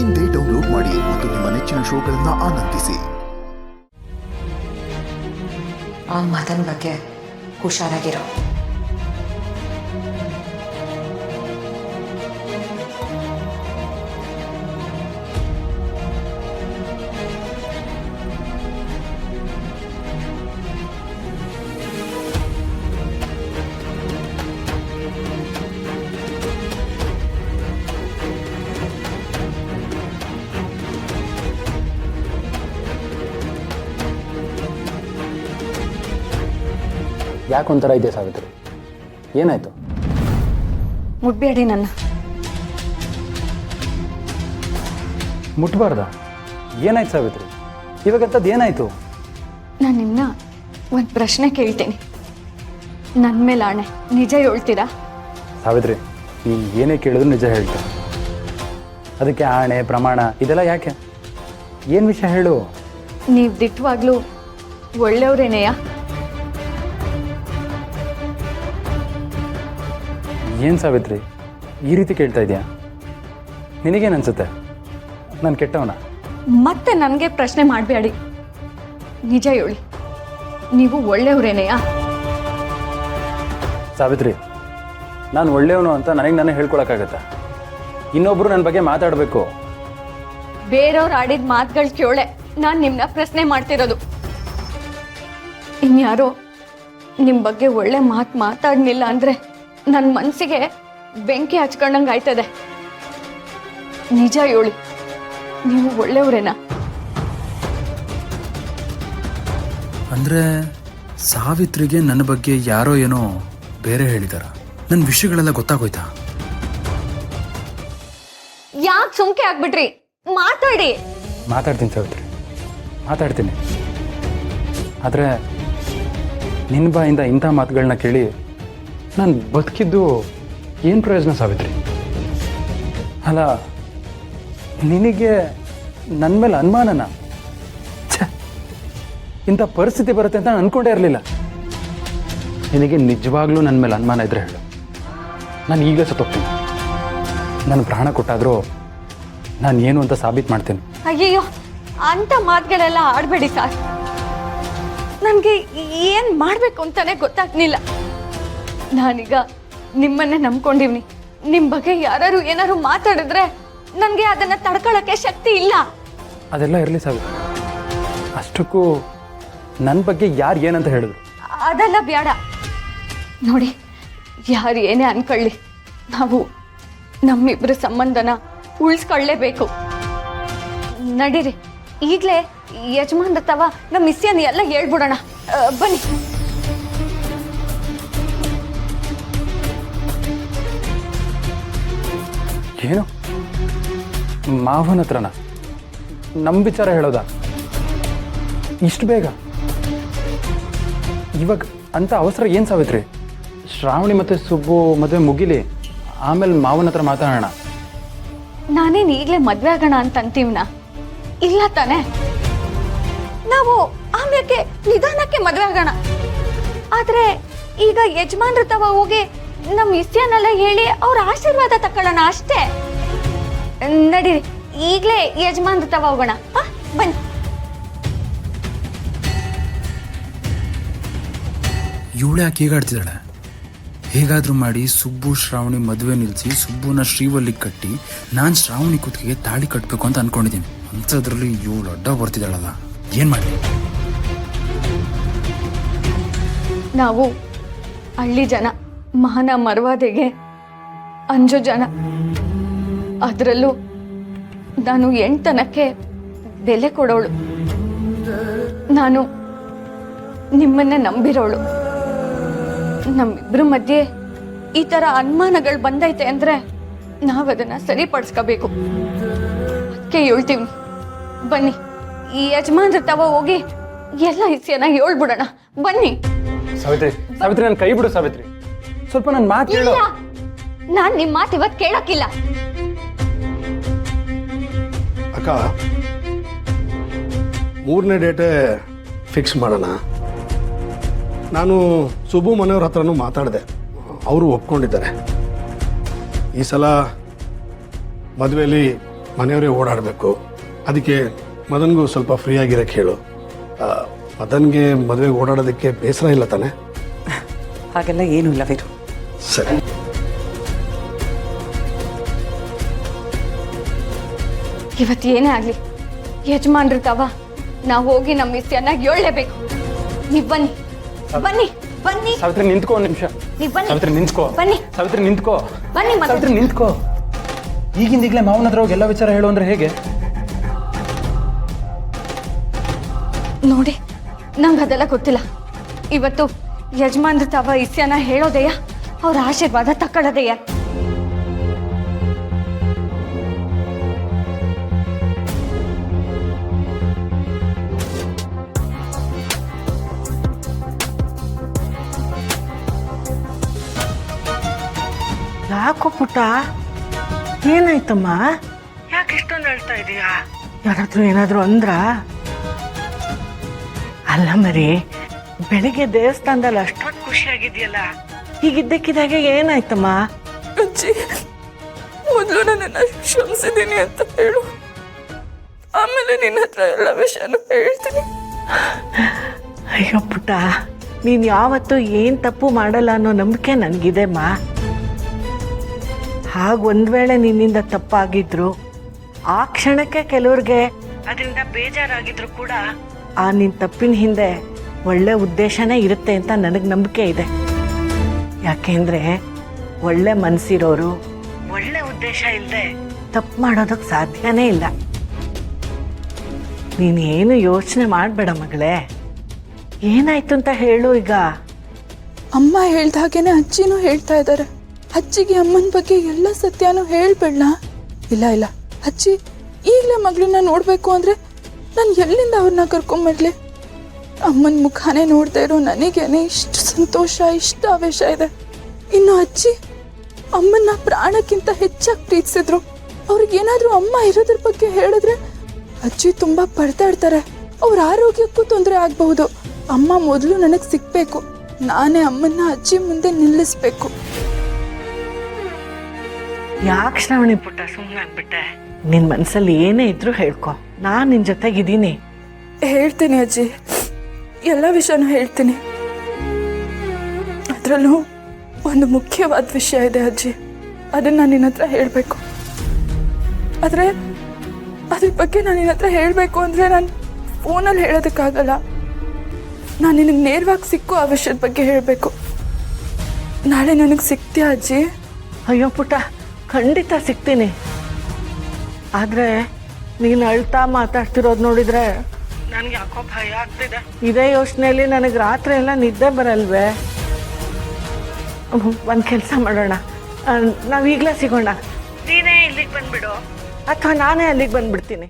ಇಂದೇ ಡೌನ್ಲೋಡ್ ಮಾಡಿ ಮತ್ತು ನಿಮ್ಮ ನೆಚ್ಚಿನ ಶೋಗಳನ್ನು ಆನಂದಿಸಿ. ಆ ಮದನ್ ಬಗ್ಗೆ ಹುಷಾರಾಗಿರೋ. ಯಾಕೊಂಥರ ಇದೆ ಸಾವಿತ್ರಿ? ಏನಾಯ್ತು? ಮುಟ್ಬೇಡಿ ನನ್ನ. ಮುಟ್ಬಾರ್ದ? ಏನಾಯ್ತು ಸಾವಿತ್ರಿ? ಇವಾಗಂಥದ್ದು ಏನಾಯ್ತು? ನಾನು ನಿಮ್ಮನ್ನ ಒಂದು ಪ್ರಶ್ನೆ ಕೇಳ್ತೀನಿ, ನನ್ನ ಮೇಲೆ ಆಣೆ ನಿಜ ಹೇಳ್ತೀರಾ? ಸಾವಿತ್ರಿ, ನೀ ಏನೇ ಕೇಳಿದ್ರು ನಿಜ ಹೇಳ್ತಾ. ಅದಕ್ಕೆ ಆಣೆ ಪ್ರಮಾಣ ಇದೆಲ್ಲ ಯಾಕೆ? ಏನು ವಿಷಯ ಹೇಳು. ನೀವು ದಿಟ್ಟವಾಗ್ಲೂ ಒಳ್ಳೆಯವರೇನೆಯಾ? ಏನು ಸಾವಿತ್ರಿ ಈ ರೀತಿ ಕೇಳ್ತಾ ಇದೆಯಾ? ನಿನಗೇನು ಅನ್ಸುತ್ತೆ? ನಾನು ಕೆಟ್ಟವನ? ಮತ್ತೆ ನನಗೆ ಪ್ರಶ್ನೆ ಮಾಡಬೇಡಿ, ನಿಜ ಹೇಳಿ, ನೀವು ಒಳ್ಳೆಯವರೇನೆಯಾ? ಸಾವಿತ್ರಿ, ನಾನು ಒಳ್ಳೆಯವನು ಅಂತ ನನಗೆ ನಾನೇ ಹೇಳ್ಕೊಳಕ್ಕಾಗತ್ತಾ? ಇನ್ನೊಬ್ರು ನನ್ನ ಬಗ್ಗೆ ಮಾತಾಡಬೇಕು. ಬೇರೆಯವ್ರು ಆಡಿದ ಮಾತುಗಳು ಕೇಳೆ ನಾನು ನಿಮ್ಮನ್ನ ಪ್ರಶ್ನೆ ಮಾಡ್ತಿರೋದು. ಇನ್ಯಾರೋ ನಿಮ್ಮ ಬಗ್ಗೆ ಒಳ್ಳೆ ಮಾತಾಡ್ಲಿಲ್ಲ ಅಂದರೆ ನನ್ನ ಮನಸ್ಸಿಗೆ ಬೆಂಕಿ ಹಚ್ಕೊಂಡಂಗೆ ಆಯ್ತದೆ. ನಿಜ ಹೇಳಿ, ನೀವು ಒಳ್ಳೆಯವರೇನಾ? ಅಂದರೆ ಸಾವಿತ್ರಿಗೆ ನನ್ನ ಬಗ್ಗೆ ಯಾರೋ ಏನೋ ಬೇರೆ ಹೇಳಿದಾರ. ನನ್ನ ವಿಷಯಗಳೆಲ್ಲ ಗೊತ್ತಾಗೋಯ್ತಾ? ಯಾಕೆ ಸುಮ್ಕೆ ಆಗ್ಬಿಟ್ರಿ? ಮಾತಾಡಿ. ಮಾತಾಡ್ತೀನಿ ಸಾವಿತ್ರಿ, ಮಾತಾಡ್ತೀನಿ. ಆದರೆ ನಿನ್ನ ಬಾಯಿಂದ ಇಂಥ ಮಾತುಗಳನ್ನ ಕೇಳಿ ನಾನು ಬದುಕಿದ್ದು ಏನು ಪ್ರಯೋಜನ ಸಾವಿತ್ರಿ? ಅಲ್ಲ, ನಿನಗೆ ನನ್ನ ಮೇಲೆ ಅನುಮಾನನ? ಛೆ, ಇಂಥ ಪರಿಸ್ಥಿತಿ ಬರುತ್ತೆ ಅಂತ ನಾನು ಅಂದ್ಕೊಂಡೇ ಇರಲಿಲ್ಲ. ನಿನಗೆ ನಿಜವಾಗ್ಲೂ ನನ್ನ ಮೇಲೆ ಅನುಮಾನ ಇದ್ರೆ ಹೇಳು, ನಾನು ಈಗಲೇ ಸತ್ತೋಗ್ತೀನಿ. ನನ್ನ ಪ್ರಾಣ ಕೊಟ್ಟಾದರೂ ನಾನು ಏನು ಅಂತ ಸಾಬೀತು ಮಾಡ್ತೀನಿ. ಅಯ್ಯಯ್ಯೋ, ಅಂಥ ಮಾತುಗಳೆಲ್ಲ ಆಡಬೇಡಿ ಸರ್. ನನಗೆ ಏನು ಮಾಡಬೇಕು ಅಂತಾನೆ ಗೊತ್ತಾಗ್ಲಿಲ್ಲ. ನಾನೀಗ ನಿಮ್ಮನ್ನೇ ನಂಬ್ಕೊಂಡಿವ್ನಿ. ನಿಮ್ಮ ಬಗ್ಗೆ ಯಾರು ಏನಾದ್ರು ಮಾತಾಡಿದ್ರೆ ನನಗೆ ಅದನ್ನು ತಡ್ಕೊಳ್ಳೋಕ್ಕೆ ಶಕ್ತಿ ಇಲ್ಲ. ಅದೆಲ್ಲ ಇರಲಿ ಸಾವಿತ್ರಿ, ಅಷ್ಟಕ್ಕೂ ನನ್ನ ಬಗ್ಗೆ ಯಾರು ಏನಂತ ಹೇಳಿದ್ರು? ಅದೆಲ್ಲ ಬೇಡ ನೋಡಿ. ಯಾರು ಏನೇ ಅನ್ಕೊಳ್ಳಿ, ನಾವು ನಮ್ಮಿಬ್ಬರ ಸಂಬಂಧನ ಉಳಿಸ್ಕೊಳ್ಳೇಬೇಕು. ನಡೀರಿ, ಈಗಲೇ ಯಜಮಾನ್ರ ತವ ನಮ್ಮ ಮಿಸ್ಯನ್ ಎಲ್ಲ ಹೇಳ್ಬಿಡೋಣ. ಬನ್ನಿ. ಏನು ಮಾವನ ಹತ್ರನ ನಮ್ಮ ವಿಚಾರ ಹೇಳೋದಾ? ಇಷ್ಟು ಬೇಗ? ಇವಾಗ ಅಂತ ಅವಸರ ಏನು ಸಾವಿತ್ರಿ? ಶ್ರಾವಣಿ ಮತ್ತು ಸುಬ್ಬು ಮದುವೆ ಮುಗಿಲಿ, ಆಮೇಲೆ ಮಾವನ ಹತ್ರ ಮಾತಾಡೋಣ. ನಾನೇನು ಈಗಲೇ ಮದುವೆ ಆಗೋಣ ಅಂತ ಅಂತೀವ್ನ? ಇಲ್ಲ ತಾನೆ. ನಾವು ಆಮೇಲೆ ನಿಧಾನಕ್ಕೆ ಮದುವೆ ಆಗೋಣ. ಆದರೆ ಈಗ ಯಜಮಾನ್ರ ತವ ಹೋಗಿ ನಮ್ಮ ಇಸ್ಯನೆಲ್ಲ ಹೇಳಿ ಅವ್ರ ಆಶೀರ್ವಾದ ತಕೊಳ್ಳೋಣ ಅಷ್ಟೇ. ನಡೀರಿ, ಈಗಲೇ ಯಜಮಾನ್ರ ತವ ಹೋಗೋಣ. ಬನ್ನಿ. ಇವಳು ಯಾಕೆ ಹೀಗಾಡ್ತಿದ್ದಾಳೆ? ಹೇಗಾದ್ರೂ ಮಾಡಿ ಸುಬ್ಬು ಶ್ರಾವಣಿ ಮದುವೆ ನಿಲ್ಲಿಸಿ ಸುಬ್ಬುನ ಶ್ರೀವಲ್ಲಿಗೆ ಕಟ್ಟಿ ನಾನು ಶ್ರಾವಣಿ ಕುತ್ತಿಗೆಗೆ ತಾಳಿ ಕಟ್ಟಬೇಕು ಅಂತ ಅನ್ಕೊಂಡಿದ್ದೀನಿ. ಅಂಥದ್ರಲ್ಲಿ ಇವಳು ಅಡ್ಡ ಬರ್ತಿದ್ದಾಳಲ್ಲ, ಏನು ಮಾಡಿ? ನಾವು ಹಳ್ಳಿ ಜನ, ಮಾನ ಮರ್ವಾದೆಗೆ ಅಂಜೋ ಜನ. ಅದರಲ್ಲೂ ನಾನು ಹೆಣ್ತನಕ್ಕೆ ಬೆಲೆ ಕೊಡೋಳು. ನಾನು ನಿಮ್ಮನ್ನೇ ನಂಬಿರೋಳು. ನಮ್ಮಿಬ್ಬರ ಮಧ್ಯೆ ಈ ಥರ ಅನುಮಾನಗಳು ಬಂದೈತೆ ಅಂದರೆ ನಾವದನ್ನು ಸರಿಪಡಿಸ್ಕೋಬೇಕು. ಅದಕ್ಕೆ ಹೇಳ್ತೀವಿ, ಬನ್ನಿ ಈ ಯಜಮಾನ್ರ ತವ ಹೋಗಿ ಎಲ್ಲ ವಿಷಯನ ಹೇಳ್ಬಿಡೋಣ. ಬನ್ನಿ. ಸಾವಿತ್ರಿ, ಸಾವಿತ್ರಿ, ನನ್ನ ಕೈ ಬಿಡು ಸಾವಿತ್ರಿ. ಸ್ವಲ್ಪ ನನ್ನ ಮಾತು ಕೇಳು. ನಾನು ನಿಮ್ಮ ಮಾತು ಇವತ್ತು ಕೇಳೋಕ್ಕಿಲ್ಲ. ಅಕ್ಕ, 3ನೇ ಡೇಟೇ ಫಿಕ್ಸ್ ಮಾಡೋಣ. ನಾನು ಸುಬ್ಬು ಮನೆಯವ್ರ ಹತ್ರನೂ ಮಾತಾಡಿದೆ, ಅವರು ಒಪ್ಕೊಂಡಿದ್ದಾರೆ. ಈ ಸಲ ಮದುವೆಯಲ್ಲಿ ಮನೆಯವರೇ ಓಡಾಡಬೇಕು. ಅದಕ್ಕೆ ಮದನ್ಗೂ ಸ್ವಲ್ಪ ಫ್ರೀ ಆಗಿರಕ್ಕೆ ಹೇಳು. ಮದನ್ಗೆ ಮದುವೆಗೆ ಓಡಾಡೋದಕ್ಕೆ ಬೇಸರ ಇಲ್ಲ ತಾನೆ? ಹಾಗೆಲ್ಲ ಏನೂ ಇಲ್ಲ ವೀರು. ಸರಿ. ಇವತ್ತು ಏನೇ ಆಗಲಿ ಯಜಮಾನ್ರು ತವ ನಾವು ಹೋಗಿ ನಮ್ಮ ವಿಷಯನ ಹೇಳಲೇಬೇಕು. ನೀವು ಬನ್ನಿ ಬನ್ನಿ ಬನ್ನಿ. ಸಾವಿತ್ರಿ ನಿಂತ್ಕೋ ಒಂದು ನಿಮಿಷ. ನೀವು ಬನ್ನಿ. ಸಾವಿತ್ರಿ ನಿಂತ್ಕೋ. ಬನ್ನಿ. ಸಾವಿತ್ರಿ ನಿಂತ್ಕೋ. ಬನ್ನಿ ಮತ್ತೆ. ಸಾವಿತ್ರಿ ನಿಂತ್ಕೋ. ಈಗಿಂದೀಗಲೇ ಮಾವನ ಹತ್ರ ಹೋಗಿ ಎಲ್ಲ ವಿಚಾರ ಹೇಳು ಅಂದ್ರೆ ಹೇಗೆ? ನೋಡಿ ನಂಗೆ ಅದೆಲ್ಲ ಗೊತ್ತಿಲ್ಲ. ಇವತ್ತು ಯಜಮಾನ್ರು ತವ ಇಸ್ಯನ ಹೇಳೋದೆಯಾ ಅವ್ರ ಆಶೀರ್ವಾದ ತಕೊಳ್ಳೋದೆಯಾ? ಯಾಕೋ ಪುಟ್ಟ, ಏನಾಯ್ತಮ್ಮ? ಯಾಕೆ ಇಷ್ಟೊಂದು ಹೇಳ್ತಾ ಇದೀಯಾ? ಯಾರಾದ್ರೂ ಏನಾದ್ರು ಅಂದ್ರ? ಅಲ್ಲ ಮರಿ, ಬೆಳಿಗ್ಗೆ ದೇವಸ್ಥಾನದಲ್ಲಿ ಅಷ್ಟೊಂದು ಖುಷಿಯಾಗಿದ್ಯಲ್ಲ, ಹೀಗಿದ್ದಕ್ಕಿದ್ದಾಗೆ ಏನಾಯ್ತಮ್ಮ? ಅಜ್ಜಿ, ಮೊದಲು ನನ್ನನ್ನು ಕ್ಷಮಿಸಿದ್ದೀನಿ ಅಂತ ಹೇಳು, ಆಮೇಲೆ ನಿನ್ನ ಹತ್ರ ಎಲ್ಲ ವಿಷಯನೂ ಹೇಳ್ತೀನಿ. ಅಯ್ಯೋ ಪುಟ್ಟ, ನೀನು ಯಾವತ್ತೂ ಏನು ತಪ್ಪು ಮಾಡಲ್ಲ ಅನ್ನೋ ನಂಬಿಕೆ ನನಗಿದೆಮ್ಮ. ಹಾಗೆ ಒಂದು ವೇಳೆ ನಿನ್ನಿಂದ ತಪ್ಪಾಗಿದ್ರು ಆ ಕ್ಷಣಕ್ಕೆ ಕೆಲವ್ರಿಗೆ ಅದರಿಂದ ಬೇಜಾರಾಗಿದ್ರು ಕೂಡ ಆ ನಿನ್ನ ತಪ್ಪಿನ ಹಿಂದೆ ಒಳ್ಳೆ ಉದ್ದೇಶನೇ ಇರುತ್ತೆ ಅಂತ ನನಗೆ ನಂಬಿಕೆ ಇದೆ. ಯಾಕೆಂದರೆ ಒಳ್ಳೆ ಮನಸ್ಸಿರೋರು ಒಳ್ಳೆ ಉದ್ದೇಶ ಇಲ್ಲದೆ ತಪ್ಪು ಮಾಡೋದಕ್ಕೆ ಸಾಧ್ಯನೇ ಇಲ್ಲ. ನೀನೇನು ಯೋಚನೆ ಮಾಡಬೇಡ ಮಗಳೇ. ಏನಾಯ್ತು ಅಂತ ಹೇಳು ಈಗ. ಅಮ್ಮ ಹೇಳ್ದ ಹಾಗೇನೆ ಅಜ್ಜಿನೂ ಹೇಳ್ತಾ ಇದ್ದಾರೆ. ಅಜ್ಜಿಗೆ ಅಮ್ಮನ ಬಗ್ಗೆ ಎಲ್ಲ ಸತ್ಯನೂ ಹೇಳ್ಬೇಡ. ಇಲ್ಲ ಇಲ್ಲ ಅಜ್ಜಿ, ಈಗಲೇ ಮಗಳನ್ನ ನೋಡಬೇಕು ಅಂದರೆ ನಾನು ಎಲ್ಲಿಂದ ಅವ್ರನ್ನ ಕರ್ಕೊಂಬರ್ಲಿ? ಅಮ್ಮನ ಮುಖಾನೇ ನೋಡ್ತಾ ಇರೋ ನನಗೇನೆ ಇಷ್ಟು ಸಂತೋಷ, ಇಷ್ಟು ಆವೇಶ ಇದೆ. ಇನ್ನು ಅಜ್ಜಿ ಅಮ್ಮನ್ನ ಪ್ರಾಣಕ್ಕಿಂತ ಹೆಚ್ಚಾಗಿ ಪ್ರೀತಿಸಿದ್ರು. ಅವ್ರಿಗೇನಾದರೂ ಅಮ್ಮ ಇರೋದ್ರ ಬಗ್ಗೆ ಹೇಳಿದ್ರೆ ಅಜ್ಜಿ ತುಂಬ ಪಡ್ತಾಡ್ತಾರೆ. ಅವ್ರ ಆರೋಗ್ಯಕ್ಕೂ ತೊಂದರೆ ಆಗಬಹುದು. ಅಮ್ಮ ಮೊದಲು ನನಗೆ ಸಿಗಬೇಕು. ನಾನೇ ಅಮ್ಮನ್ನ ಅಜ್ಜಿ ಮುಂದೆ ನಿಲ್ಲಿಸ್ಬೇಕು. ಯಾಕೆ ಶ್ರಾವಣಿ ಪುಟ್ಟ ಸುಮ್ಮನೆ ಆಗ್ಬಿಟ್ಟೆ? ನಿನ್ನ ಮನಸ್ಸಲ್ಲಿ ಏನೇ ಇದ್ರೂ ಹೇಳ್ಕೊ, ನಾನು ನಿನ್ನ ಜೊತೆಗಿದ್ದೀನಿ. ಹೇಳ್ತೀನಿ ಅಜ್ಜಿ, ಎಲ್ಲ ವಿಷಯನೂ ಹೇಳ್ತೀನಿ. ಅದರಲ್ಲೂ ಒಂದು ಮುಖ್ಯವಾದ ವಿಷಯ ಇದೆ ಅಜ್ಜಿ, ಅದನ್ನು ನಾನು ನಿನ್ನ ಹತ್ರ ಹೇಳಬೇಕು. ಆದರೆ ಅದ್ರ ಬಗ್ಗೆ ನಾನು ನಿನ್ನ ಹತ್ರ ಹೇಳಬೇಕು ಅಂದರೆ ನಾನು ಫೋನಲ್ಲಿ ಹೇಳೋದಕ್ಕಾಗಲ್ಲ. ನಾನು ನಿನಗೆ ನೇರವಾಗಿ ಸಿಕ್ಕು ಆ ವಿಷಯದ ಬಗ್ಗೆ ಹೇಳಬೇಕು. ನಾಳೆ ನನಗೆ ಸಿಗ್ತೀಯಾ ಅಜ್ಜಿ? ಅಯ್ಯೋ ಪುಟ್ಟ, ಖಂಡಿತ ಸಿಗ್ತೀನಿ. ಆದರೆ ನೀನು ಅಳ್ತಾ ಮಾತಾಡ್ತಿರೋದು ನೋಡಿದರೆ ನನಗೆ ಯಾಕೋ ಭಯ ಆಗ್ತಿದೆ. ಇದೇ ಯೋಚನೆಯಲ್ಲಿ ನನಗೆ ರಾತ್ರಿ ಎಲ್ಲ ನಿದ್ದೆ ಬರಲ್ವೇ? ಒಂದು ಕೆಲಸ ಮಾಡೋಣ, ನಾವೀಗಲೇ ಸಿಗೋಣ. ನೀನೇ ಇಲ್ಲಿಗೆ ಬಂದುಬಿಡು, ಅಥವಾ ನಾನೇ ಅಲ್ಲಿಗೆ ಬಂದುಬಿಡ್ತೀನಿ.